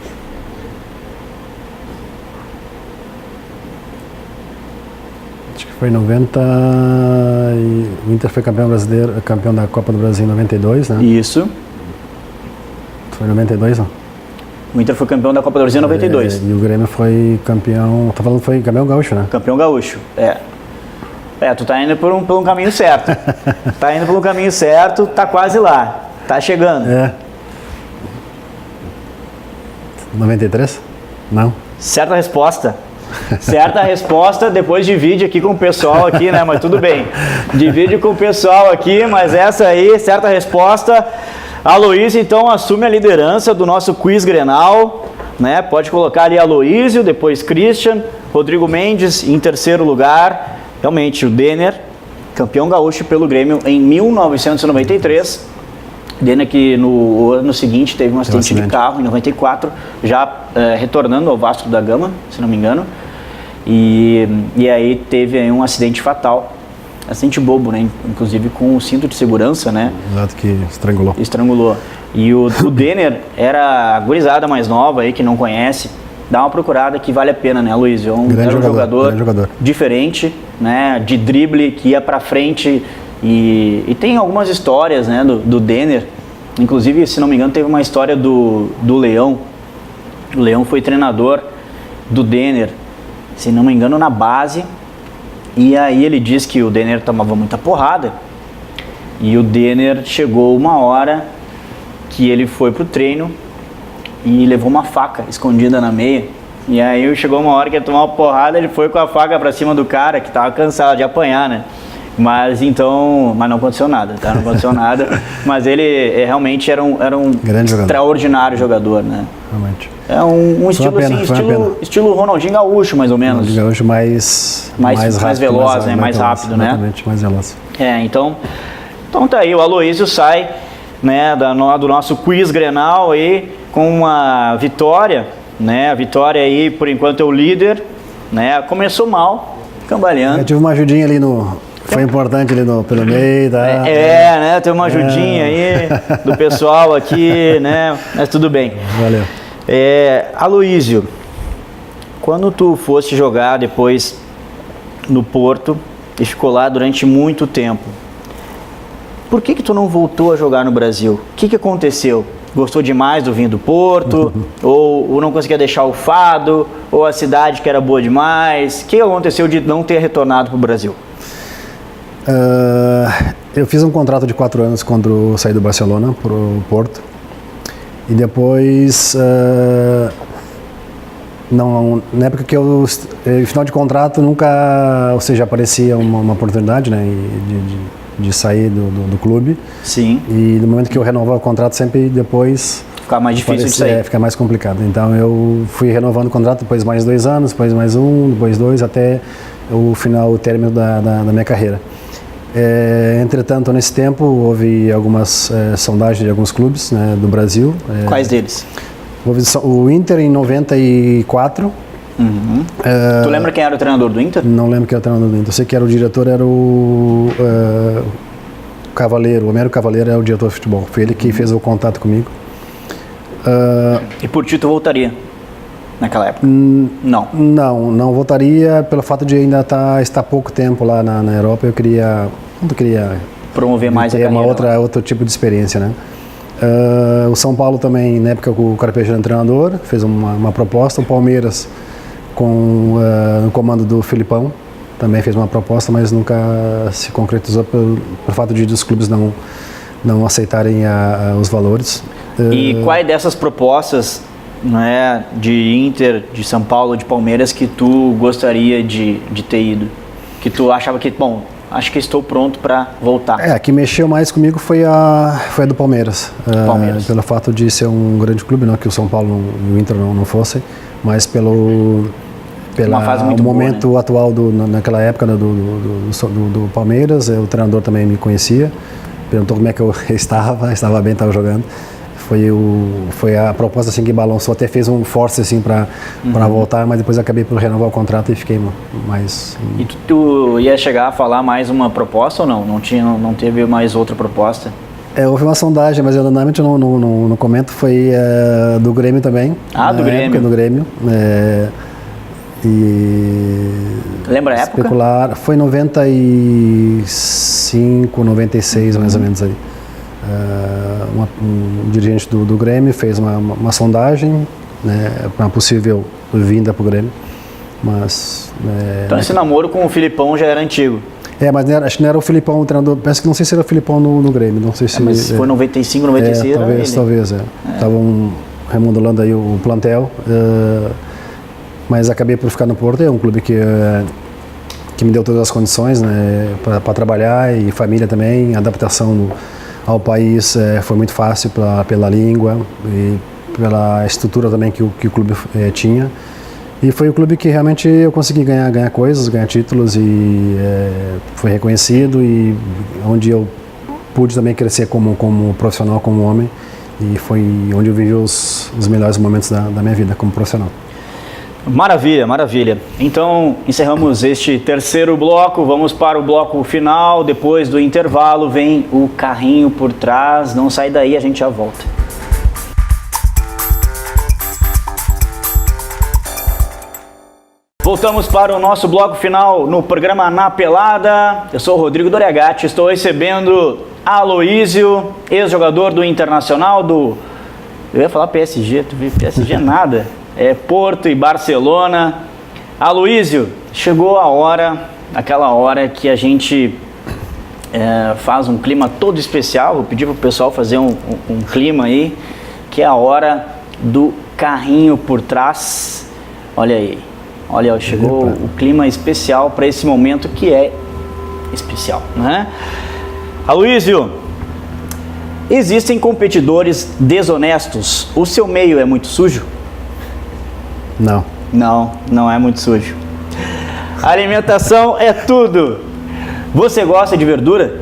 Acho que foi 90 e o Inter foi campeão brasileiro, campeão da Copa do Brasil em 92, né? Isso. Foi 92, não? O Inter foi campeão da Copa do Brasil em 92. E o Grêmio foi campeão, tá falando que foi campeão gaúcho, né? Campeão gaúcho, tu tá indo por um caminho certo. Tá indo por um caminho certo, tá quase lá. Tá chegando. 93? Não. Certa resposta. Certa resposta, depois divide aqui com o pessoal aqui, né? Mas tudo bem. Divide com o pessoal aqui, mas essa aí, certa resposta. Aloísio, então, assume a liderança do nosso Quiz Grenal, né? Pode colocar ali Aloísio, depois Christian, Rodrigo Mendes em terceiro lugar. Realmente, o Denner, campeão gaúcho pelo Grêmio em 1993. Denner que no ano seguinte teve um acidente de carro, em 94, já retornando ao Vasco da Gama, se não me engano. E aí teve aí um acidente fatal. Acidente bobo, né? Inclusive com o cinto de segurança, né? Exato, que estrangulou. Estrangulou. E o Denner era a gurizada mais nova aí, que não conhece. Dá uma procurada que vale a pena, né, Luiz? Era um jogador diferente, né? De drible, que ia pra frente. E tem algumas histórias, né, do Denner. Inclusive, se não me engano, teve uma história do Leão. O Leão foi treinador do Denner, se não me engano, na base. E aí ele diz que o Denner tomava muita porrada. E o Denner chegou uma hora que ele foi pro treino e levou uma faca escondida na meia. E aí chegou uma hora que ia tomar uma porrada, ele foi com a faca pra cima do cara, que tava cansado de apanhar, né? Mas não aconteceu nada, tá? Não aconteceu nada. Mas ele realmente era um extraordinário jogador, né? Realmente. É um estilo assim, estilo Ronaldinho Gaúcho, mais ou menos. Ronaldinho Gaúcho mais veloz, né? Mais rápido, né? Exatamente, mais veloz. Então tá aí, o Aloísio sai, né, do nosso Quiz Grenal aí com uma vitória, né? A vitória aí, por enquanto, é o líder, né? Começou mal, cambaleando. Eu tive uma ajudinha ali Foi importante ali pelo meio, tá? Né? Tem uma ajudinha aí do pessoal aqui, né? Mas tudo bem. Valeu. Aloísio, quando tu foste jogar depois no Porto e ficou lá durante muito tempo, por que tu não voltou a jogar no Brasil? O que aconteceu? gostou demais do vinho do Porto, ou não conseguia deixar o fado, ou a cidade que era boa demais? O que aconteceu de não ter retornado para o Brasil? Eu fiz um contrato de 4 anos quando eu saí do Barcelona para o Porto. E depois, na época que eu, final de contrato, nunca, ou seja, aparecia uma oportunidade, né, de sair do clube. Sim. E no momento que eu renovava o contrato, sempre depois... Ficar mais difícil de sair. Fica mais complicado. Então eu fui renovando o contrato, depois mais 2 anos, depois mais 1, depois 2, até o término da minha carreira. Entretanto, nesse tempo, houve algumas sondagens de alguns clubes, né, do Brasil. Quais deles? Houve o Inter em 94. Uhum. Tu lembra quem era o treinador do Inter? Não lembro quem era o treinador do Inter. Eu sei que o diretor era o Cavaleiro, o Homero Cavaleiro era o diretor de futebol. Foi ele que fez o contato comigo. E por ti tu voltaria naquela época? Não. Não voltaria pelo fato de ainda estar pouco tempo lá na Europa. Eu queria promover mais a carreira. Outro tipo de experiência, né? O São Paulo também, na época o Carpegiani era treinador, fez uma proposta. O Palmeiras, no comando do Filipão, também fez uma proposta, mas nunca se concretizou pelo fato de os clubes não aceitarem os valores. E quais dessas propostas, né, de Inter, de São Paulo, de Palmeiras, que tu gostaria de ter ido? Que tu achava que, bom, acho que estou pronto para voltar. A que mexeu mais comigo foi a do Palmeiras. Pelo fato de ser um grande clube, não que o São Paulo e o Inter não fossem, mas pelo momento boa, né? Atual naquela época do Palmeiras. O treinador também me conhecia, perguntou como é que eu estava bem, estava jogando. Foi a proposta assim que balançou, até fez um force assim para voltar, mas depois acabei por renovar o contrato e fiquei mais... E tu ia chegar a falar mais uma proposta ou não? Não teve mais outra proposta? Houve uma sondagem, mas eu normalmente não comento, foi do Grêmio também. Do Grêmio. Do Grêmio. Lembra a época? Especular, foi 95, 96 mais ou menos aí. Um dirigente do Grêmio fez uma sondagem, né, para uma possível vinda para o Grêmio, mas... Então esse namoro com o Filipão já era antigo? Mas acho que não era o Filipão o treinador, penso que não sei se era o Filipão no Grêmio, não sei se... Mas foi 95, 96? Talvez. Estavam remodulando aí o plantel, mas acabei por ficar no Porto. É um clube que me deu todas as condições, né, para trabalhar, e família também, adaptação ao país foi muito fácil pela língua e pela estrutura também que o clube tinha. E foi o clube que realmente eu consegui ganhar coisas, ganhar títulos, e foi reconhecido, e onde eu pude também crescer como profissional, como homem, e foi onde eu vivi os melhores momentos da minha vida como profissional. Maravilha, maravilha. Então, encerramos este terceiro bloco, vamos para o bloco final. Depois do intervalo vem o carrinho por trás. Não sai daí, a gente já volta. Voltamos para o nosso bloco final no programa Na Pelada. Eu sou o Rodrigo Doriagatti, estou recebendo Aloísio, ex-jogador do Internacional, eu ia falar PSG, tu viu? PSG nada. Porto e Barcelona. Aloísio, chegou a hora, aquela hora que a gente faz um clima todo especial. Vou pedir para o pessoal fazer um clima aí, que é a hora do carrinho por trás. Olha aí, chegou o clima especial para esse momento que é especial, né? Aloísio, existem competidores desonestos. O seu meio é muito sujo? Não. Não é muito sujo. Alimentação é tudo. Você gosta de verdura?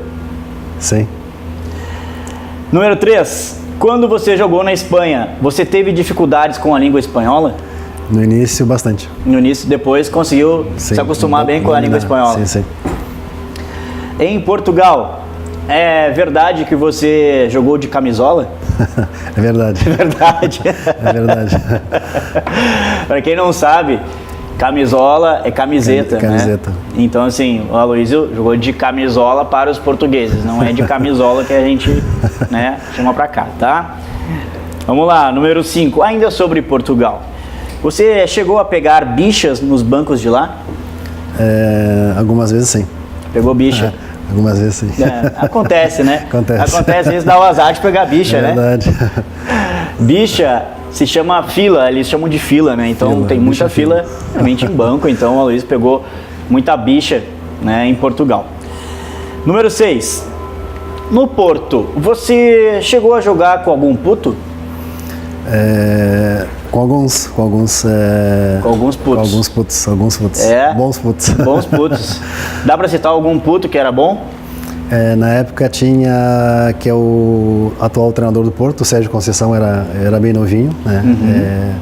Sim. Número 3. Quando você jogou na Espanha, você teve dificuldades com a língua espanhola? No início, bastante. No início, depois conseguiu se acostumar bem com a língua espanhola? Sim. Em Portugal, é verdade que você jogou de camisola? É verdade. É verdade. É verdade. Para quem não sabe, camisola é camiseta, camiseta. Né? Então, assim, o Aloísio jogou de camisola para os portugueses, não é de camisola que a gente, né, chama pra cá, tá? Vamos lá, número 5, ainda sobre Portugal. Você chegou a pegar bichas nos bancos de lá? Algumas vezes sim. Pegou bicha? Algumas vezes sim. Acontece, né? Acontece. Às vezes dá o azar de pegar bicha, né? Verdade. Bicha se chama fila, eles chamam de fila, né? Então tem muita fila, realmente em banco, então o Aloysio pegou muita bicha, né, em Portugal. Número 6. No Porto, você chegou a jogar com algum puto? Com alguns putos. Alguns putos. Bons putos. Bons putos. Dá pra citar algum puto que era bom? Na época tinha, que é o atual treinador do Porto, o Sérgio Conceição, era bem novinho, né?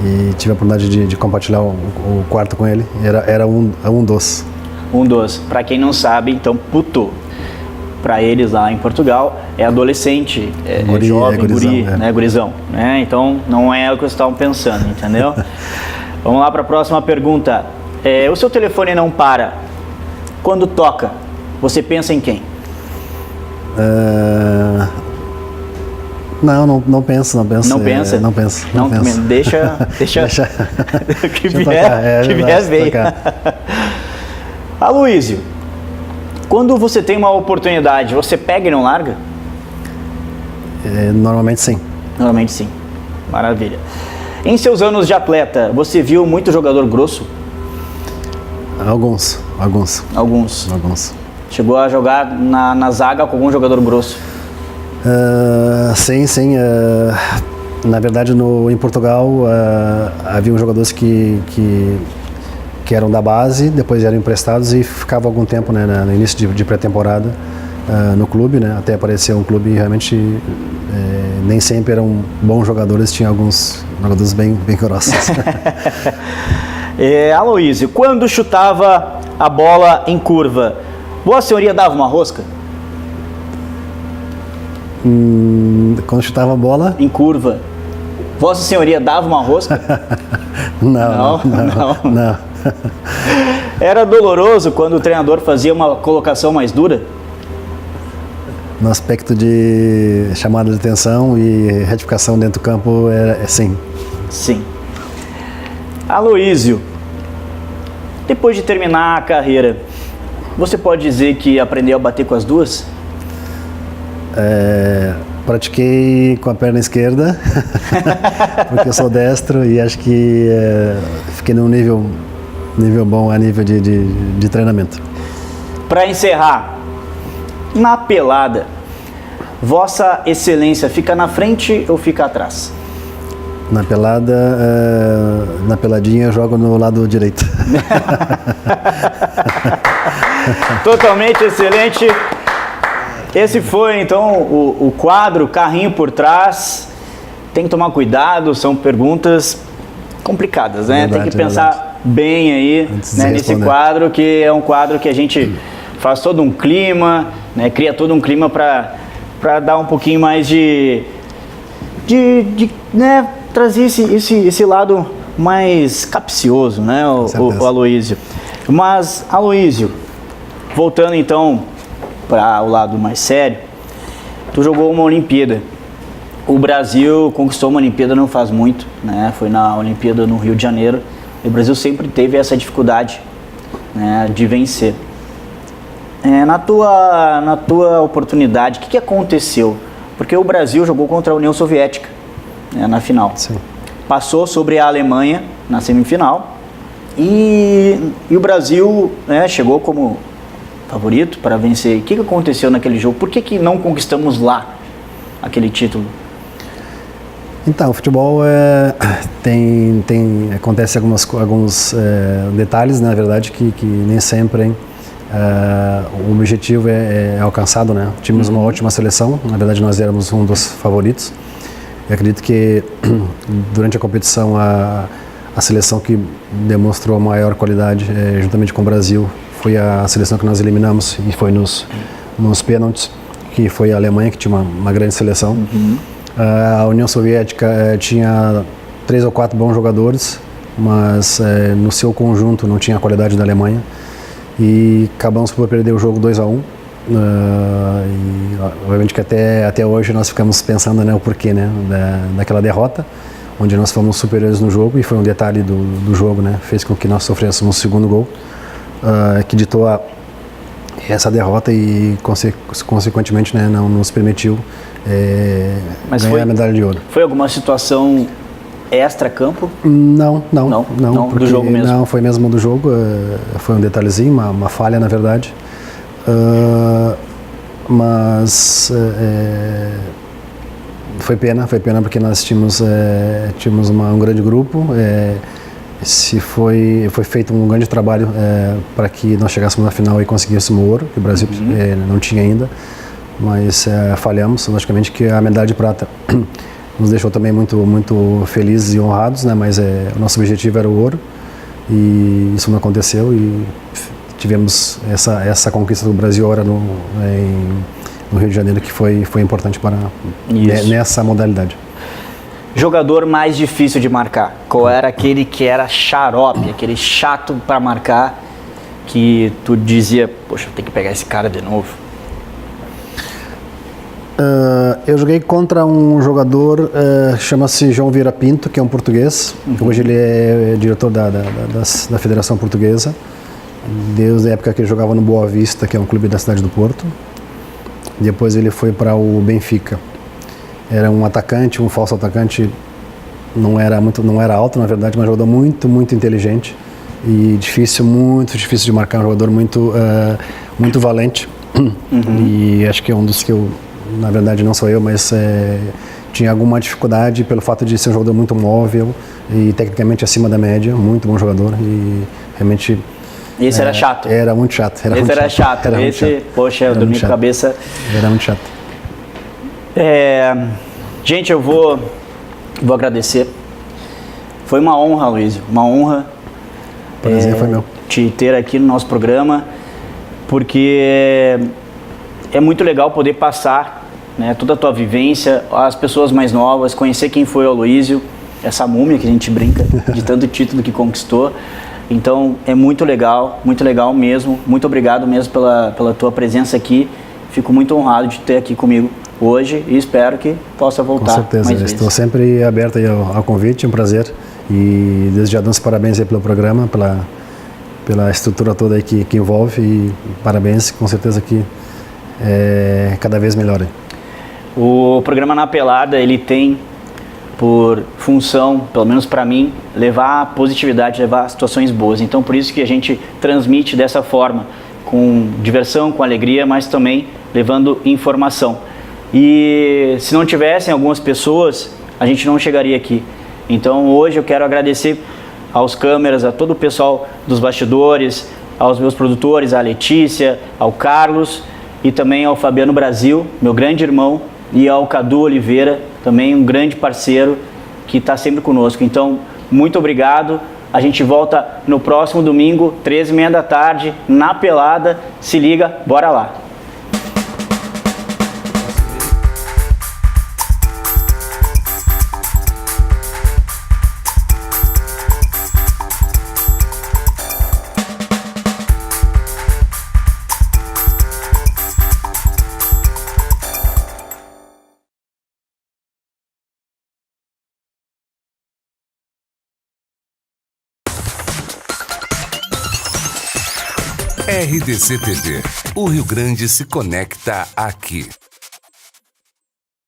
E tive a oportunidade de compartilhar o quarto com ele. Era um dos. Um dos. Pra quem não sabe, então, puto, pra eles lá em Portugal, é adolescente, Guri, jovem, gurizão, guri, né, gurizão, né? Então, não é o que vocês estavam pensando, entendeu? Vamos lá para a próxima pergunta. O seu telefone não para. Quando toca, você pensa em quem? Não penso. Não pensa? Não penso. Deixa que vier veio. Aloysio, quando você tem uma oportunidade, você pega e não larga? Normalmente sim. Normalmente sim. Maravilha. Em seus anos de atleta, você viu muito jogador grosso? Alguns. Chegou a jogar na zaga com algum jogador grosso? Sim. Na verdade, em Portugal, havia jogadores que eram da base, depois eram emprestados e ficavam algum tempo, né, no início de pré-temporada no clube, né, até aparecer um clube e realmente nem sempre eram bons jogadores, tinha alguns jogadores bem grossos. Aloysio, quando chutava a bola em curva, Vossa Senhoria dava uma rosca? Quando chutava a bola? Em curva. Vossa Senhoria dava uma rosca? Não. Era doloroso quando o treinador fazia uma colocação mais dura? No aspecto de chamada de atenção e retificação dentro do campo, sim. Sim. Aloysio, depois de terminar a carreira, você pode dizer que aprendeu a bater com as duas? Pratiquei com a perna esquerda, porque eu sou destro e acho que fiquei num nível bom a nível de treinamento. Para encerrar, na pelada, Vossa Excelência fica na frente ou fica atrás? Na peladinha eu jogo no lado direito. Totalmente excelente. Esse foi então o quadro Carrinho por Trás. Tem que tomar cuidado, são perguntas complicadas, né? Tem que pensar bem aí, né, nesse quadro, que é um quadro que a gente faz todo um clima, né, cria todo um clima para dar um pouquinho mais de né, trazer esse lado mais capcioso, né, o Aloysio. Mas, Aloysio, voltando então para o lado mais sério, tu jogou uma Olimpíada. O Brasil conquistou uma Olimpíada não faz muito, né? Foi na Olimpíada no Rio de Janeiro. E o Brasil sempre teve essa dificuldade, né, de vencer. Na tua oportunidade, o que aconteceu? Porque o Brasil jogou contra a União Soviética, né, na final. Sim. Passou sobre a Alemanha na semifinal e o Brasil, né, chegou como favorito para vencer. O que aconteceu naquele jogo? Por que não conquistamos lá aquele título? Então, o futebol acontece alguns detalhes, na verdade, que nem sempre o objetivo é alcançado, né? Tivemos uma ótima seleção, na verdade nós éramos um dos favoritos. Eu acredito que durante a competição a seleção que demonstrou a maior qualidade, juntamente com o Brasil, foi a seleção que nós eliminamos e foi nos pênaltis, que foi a Alemanha, que tinha uma grande seleção. A União Soviética tinha 3 ou 4 bons jogadores, mas no seu conjunto não tinha a qualidade da Alemanha e acabamos por perder o jogo 2-1. E obviamente que até hoje nós ficamos pensando, né, o porquê, né, daquela derrota, onde nós fomos superiores no jogo, e foi um detalhe do jogo, né, fez com que nós sofrêssemos o segundo gol, que ditou essa derrota e consequentemente, né, não nos permitiu ganhar a medalha de ouro. Foi alguma situação extra-campo? Não, do jogo mesmo? Não, foi mesmo do jogo, foi um detalhezinho, uma falha na verdade. Mas foi pena porque nós tínhamos um grande grupo, foi feito um grande trabalho para que nós chegássemos na final e conseguíssemos o ouro, que o Brasil não tinha ainda, mas falhamos. Logicamente que a medalha de prata nos deixou também muito felizes e honrados, né? Mas o nosso objetivo era o ouro, e isso não aconteceu, e tivemos essa conquista do Brasil agora no Rio de Janeiro, que foi importante para nessa modalidade. Jogador mais difícil de marcar? Qual era aquele que era xarope, aquele chato para marcar, que tu dizia, poxa, tem que pegar esse cara de novo? Eu joguei contra um jogador, chama-se João Vieira Pinto, que é um português. Hoje ele é diretor da Federação Portuguesa, desde a época que ele jogava no Boa Vista, que é um clube da cidade do Porto. Depois ele foi para o Benfica. Era um atacante, um falso atacante, não era alto na verdade, mas jogador muito inteligente e muito difícil de marcar, um jogador muito valente. E acho que é um dos que eu, na verdade não sou eu, mas tinha alguma dificuldade pelo fato de ser um jogador muito móvel e tecnicamente acima da média, muito bom jogador, e realmente... Esse era chato? Era muito chato. Poxa, eu dormi com a cabeça... Era muito chato. Gente, eu vou agradecer. Foi uma honra, Luiz, uma honra. Prazer foi meu. Te ter aqui no nosso programa, porque é muito legal poder passar, né, toda a tua vivência, as pessoas mais novas, conhecer quem foi o Aloísio, essa múmia que a gente brinca, de tanto título que conquistou. Então é muito legal mesmo. Muito obrigado mesmo pela tua presença aqui. Fico muito honrado de ter aqui comigo hoje e espero que possa voltar. Com certeza, mais estou vezes. sempre aberto aí ao convite, é um prazer. E desde já dou os parabéns aí pelo programa, pela estrutura toda aí que envolve, e parabéns, com certeza que é cada vez melhor aí. O programa Na Pelada, ele tem por função, pelo menos para mim, levar positividade, levar situações boas. Então por isso que a gente transmite dessa forma, com diversão, com alegria, mas também levando informação. E se não tivessem algumas pessoas, a gente não chegaria aqui. Então hoje eu quero agradecer aos câmeras, a todo o pessoal dos bastidores, aos meus produtores, à Letícia, ao Carlos e também ao Fabiano Brasil, meu grande irmão, e ao Cadu Oliveira, também um grande parceiro que está sempre conosco. Então, muito obrigado. A gente volta no próximo domingo, 13h30 da tarde, na Pelada. Se liga, bora lá. RDC TV. O Rio Grande se conecta aqui.